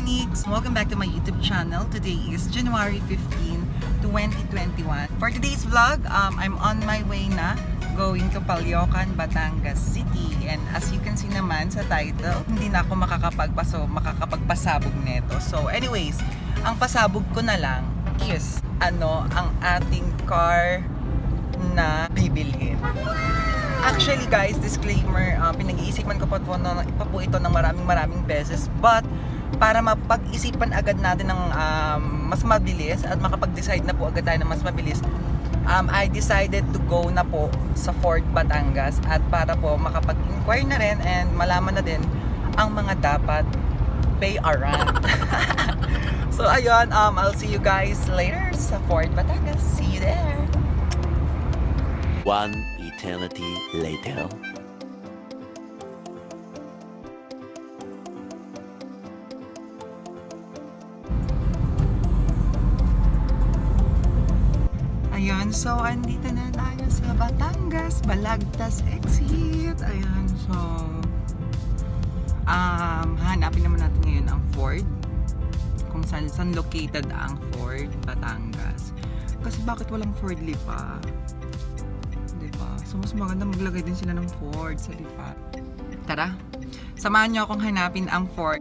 Onyx! Welcome back to my YouTube channel. Today is January 15, 2021. For today's vlog, I'm on my way na going to Caloocan, Batangas City. And as you can see naman sa title, hindi na ako makakapagpasabog neto. So anyways, ang pasabog ko na lang is ang ating car na bibilhin. Actually guys, disclaimer, pinag-iisipan ko pa po ito ng maraming beses, but para mapag-isipan agad natin ng mas mabilis at makapag-decide na po agad tayo ng mas mabilis, I decided to go na po sa Fort Batangas at para po makapag-inquire na rin and malaman na din ang mga dapat pay around. So ayun, I'll see you guys later sa Fort Batangas. See you there! One eternity later. Ayun, so andito na tayo sa Batangas, Balagtas exit. Ayun, so hanapin naman natin ngayon ang Ford. Kung saan located ang Ford Batangas. Kasi bakit walang Ford Lipa? Diba? So mas maganda maglagay din sila ng Ford sa Lipa. Tara, samahan nyo akong hanapin ang Ford.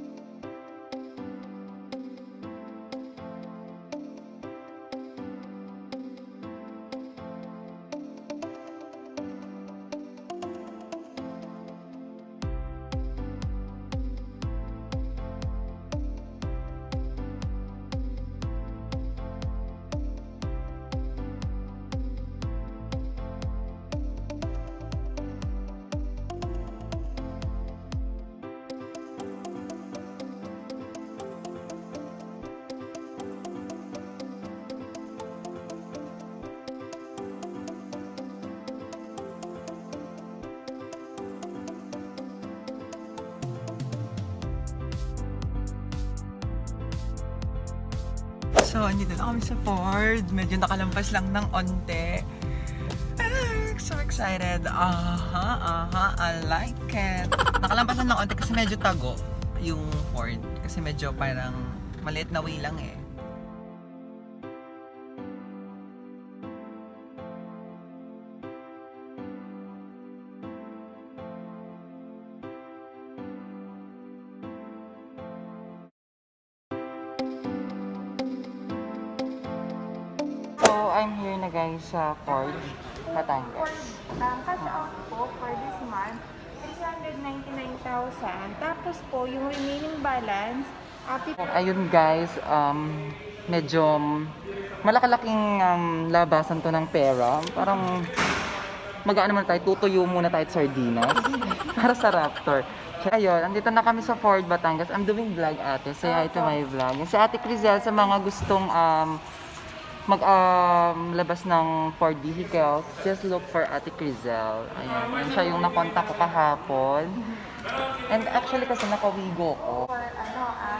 So, andito na kami sa Ford. Medyo nakalampas lang ng onte. So excited. I like it. Nakalampas lang ng onte kasi medyo tago yung Ford. Kasi medyo parang maliit na way lang eh. So, I'm here na guys sa Ford Batangas. Cash out po for this month, 399,000. Tapos po, yung remaining balance, Ayun guys, medyo malaki-laking labasan to ng pera. Parang mag-ano muna tayo, tutuyo muna tayo at sardinas para sa Raptor. Ayun, andito na kami sa Ford Batangas. I'm doing vlog ate, say hi to my vlog. Si Ate Crizel sa mga gustong labas ng Ford vehicles, just look for Ate Crizel. Ayan, siya yung nakontak ko kahapon. And actually kasi nakawigo ko. for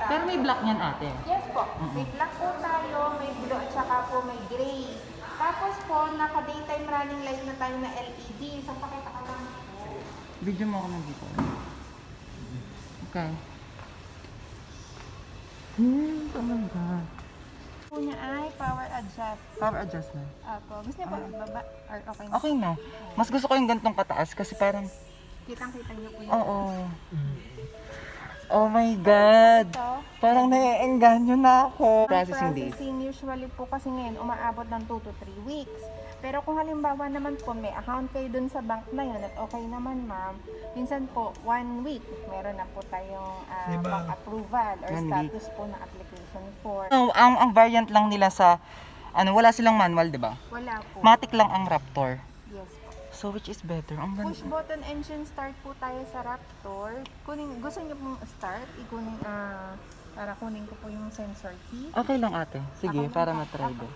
Pero may black niyan ate. yes po, may black po tayo, may blue at saka po may gray. Tapos po, naka-daytime running light na tayo na LED. So, pakita ka lang po. Video mo ako ng dito. Okay. Oh my God. Po niya ay power adjust. Power adjustment. Apo, gusto niya po ibaba? Or okay na? Okay na. Mas gusto ko yung gantong kataas kasi parang, Kitang-kita niyo po yun. oo. Oh my God. Ito, Parang naiengganyo na ako. Processing days. processing usually po kasi ngayon umaabot ng 2 to 3 weeks. Pero kung halimbawa naman po may account kayo dun sa bank na yun at okay naman ma'am, minsan po 1 week meron na po tayong bank approval or 1 week. status po ng application for. So, ang variant lang nila sa, wala silang manual, di ba? Wala po. Matic lang ang Raptor. Yes po. So, which is better? Ang ganda. Push button engine start po tayo sa Raptor. Gusto niyo pong start, para kunin ko po yung sensor key. Okay lang ate. Sige, Ako lang para po. matry ko.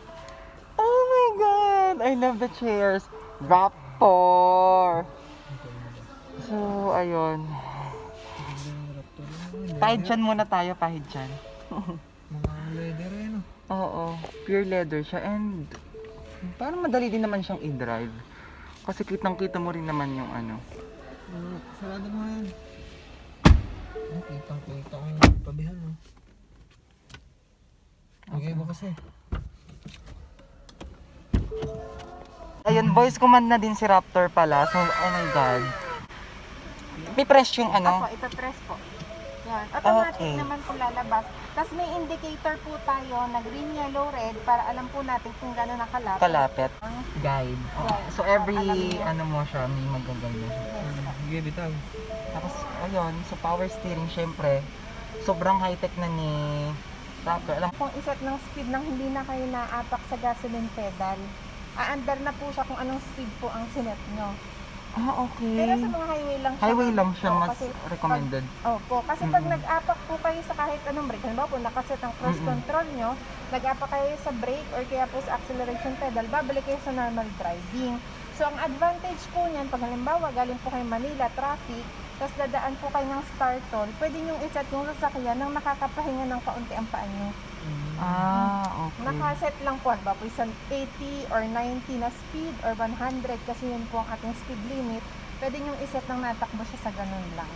Oh my God! I love the chairs. Raptor! So, ayun. Pahid dyan muna tayo, pahid dyan. Mga leather eh, no? Oo, pure leather siya and parang madali din naman siyang i-drive. Kasi kitang-kita mo rin naman yung ano. Sarado mo yan. Kitang-kita kong pabihan, no? Okay ba kasi? Ayun, voice command na din si Raptor pala. So, oh my God. May press yung ano? Ako, ipapress po. Yan. Automatic Okay. naman po lalabas. Tapos may indicator po tayo na green, yellow, red para alam po natin kung gano'n nakalapit. Kalapit. Guide. Guide. So, every Alam niyo. ano mo siya, may magagano. Sige, bitaw. Tapos, ayun, sa power steering, syempre, sobrang high-tech na ni Raptor. Alam Kung iset ng speed nang hindi na kayo naapak sa gasoline pedal, aandar na po siya kung anong speed po ang sinet nyo. okay. Pero sa mga highway lang siya. Highway lang siya Oo, mas kasi recommended. Opo, kasi pag nag-apak po kayo sa kahit anong brake, halimbawa po nakaset ang cruise control nyo, nag-apak kayo sa brake or kaya po sa acceleration pedal, babalik kayo sa normal driving. So ang advantage po niyan, pag halimbawa galing po kayo Manila, traffic, tapos dadaan po kayo ng star toll, pwede nyo iset yung sasakyan nang nakakapahinga ng kaunti ang paa nyo. Okay. Nakaset lang po, ba po isang 80 or 90 na speed or 100 kasi yun po ang ating speed limit. Pwede nyo iset nang natakbo siya sa ganun lang.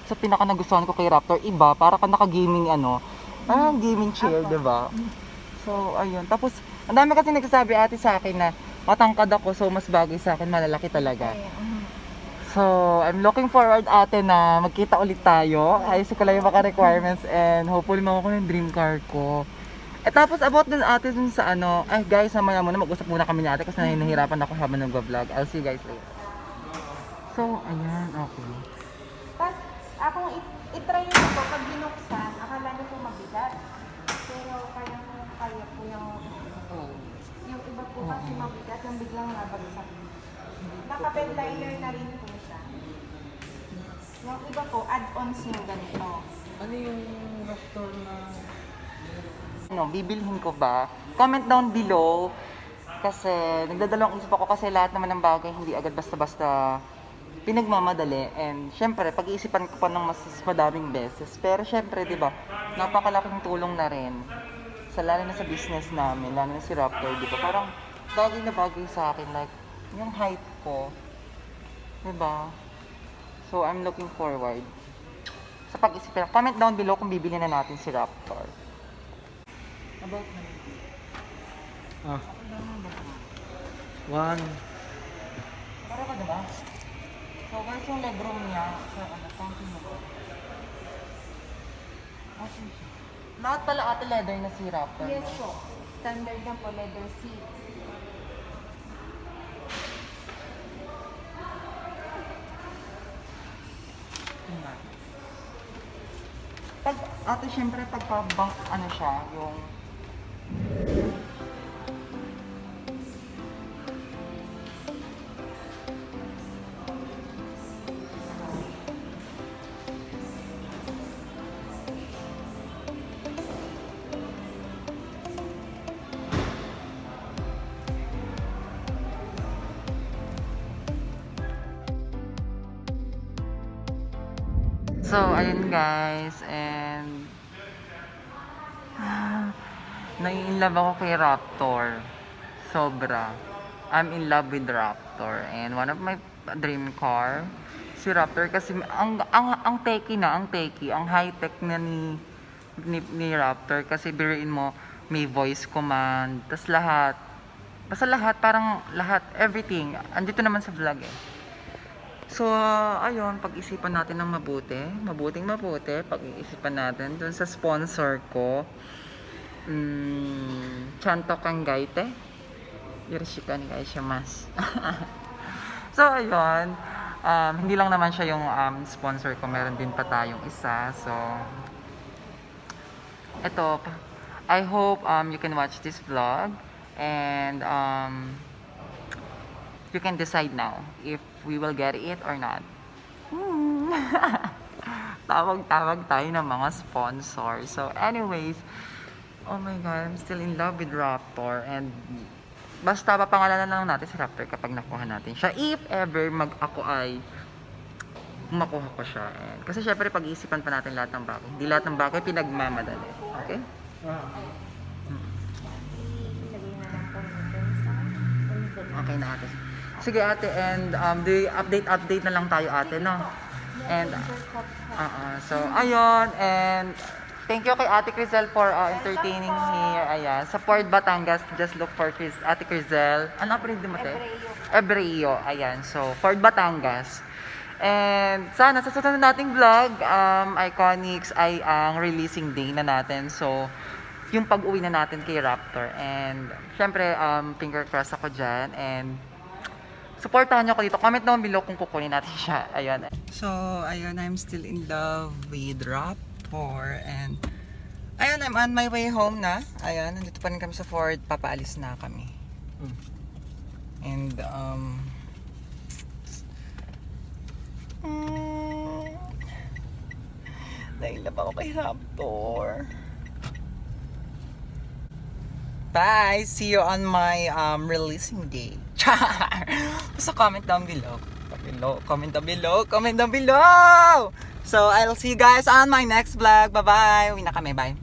Sa pinaka nagustuhan ko kay Raptor, iba, para ka naka-gaming gaming chair, Apo. 'di ba? So, ayun. Tapos, ang dami kasi nagsasabi ate sa akin na matangkad ako, so mas bagay sa akin, malalaki talaga. So, I'm looking forward ate na magkita ulit tayo. Ayos ko lang yung mga requirements and hopefully makuha ko yung dream car ko. Tapos about dun ate dun sa guys, mamaya muna mag-usap muna kami ni ate kasi nahihirapan ako habang nag-vlog. I'll see you guys later. So, ayan, okay. Tapos, akong itry nyo po, pag binuksan, akala nyo po mabigat. Pero kaya po yung iba po kasi mabigat, yung biglang nabagsak. Naka-bed liner na rin po siya. Yung iba po, add-ons yung ganito. Ano yung Raptor na... Bibilhin ko ba? Comment down below. Kasi nagdadalawang isip ako kasi lahat naman ng bagay hindi agad basta-basta pinagmamadali. And syempre, pag-iisipan ko pa ng mas madaming beses. Pero syempre, di ba, napakalaking tulong na rin. Lalo na sa business namin, lalo na si Raptor, di ba? Parang bagay na bagay sa akin. Like, yung height ko. Di ba? So, I'm looking forward sa pag-iisipan. Comment down below kung bibili na natin si Raptor. About Ah. One. Para ka diba? So, where's yung legroom niya? So, counting mo ba? Okay. Lahat pala ate leather na si Raptor. Yes po. Standard na po, leather seat. Pag, ate, syempre, pagka-bank, siya, yung... So, ayun guys, and nai-inlove ako kay Raptor. Sobra. I'm in love with Raptor and one of my dream car si Raptor kasi ang techy ang high-tech na ni Raptor kasi biruin mo may voice command, tas basta lahat, parang lahat, everything andito naman sa vlog eh. So, ayun, pag-isipan natin ng mabuting mabuti, pag-iisipan natin dun sa sponsor ko, Chanto Kangaite, Yoroshiku onegai shimasu. So, ayun, hindi lang naman siya yung sponsor ko, meron din pa tayong isa, so, eto, I hope you can watch this vlog, and you can decide now if we will get it or not. Tawag-tawag tayo ng mga sponsor. So anyways, oh my God, I'm still in love with Raptor and basta papangalanan lang natin si Raptor kapag nakuha natin siya. If ever ako ay makuha ko siya. And, kasi syempre pag-iisipan pa natin lahat ng bagay. Hindi lahat ng bagay pinagmamadali. Okay? Okay na ate. Sige ate, and update na lang tayo ate, no? And so ayun, and Thank you kay Ate Crisel for entertaining here. Ayan. Sa Port Batangas, just look for Ate Crisel. Ano apelido mo, te? Ebreo. Ayan. So, Port Batangas. And sana sa susunod nating vlog, Iconics ay ang releasing day na natin. So, yung pag-uwi na natin kay Raptor. And, syempre, finger cross ako dyan. And, supportahan nyo ako dito. Comment naman below kung kukunin natin siya. Ayun. So, ayun, I'm still in love with Raptor. And, ayun, I'm on my way home na. Ayun, nandito pa rin kami sa Ford. Papaalis na kami. And, nailap ako kay Raptor. Bye! See you on my releasing day. So comment down below. Comment down below. So I'll see you guys on my next vlog. Bye bye. Uwi na kami. Bye.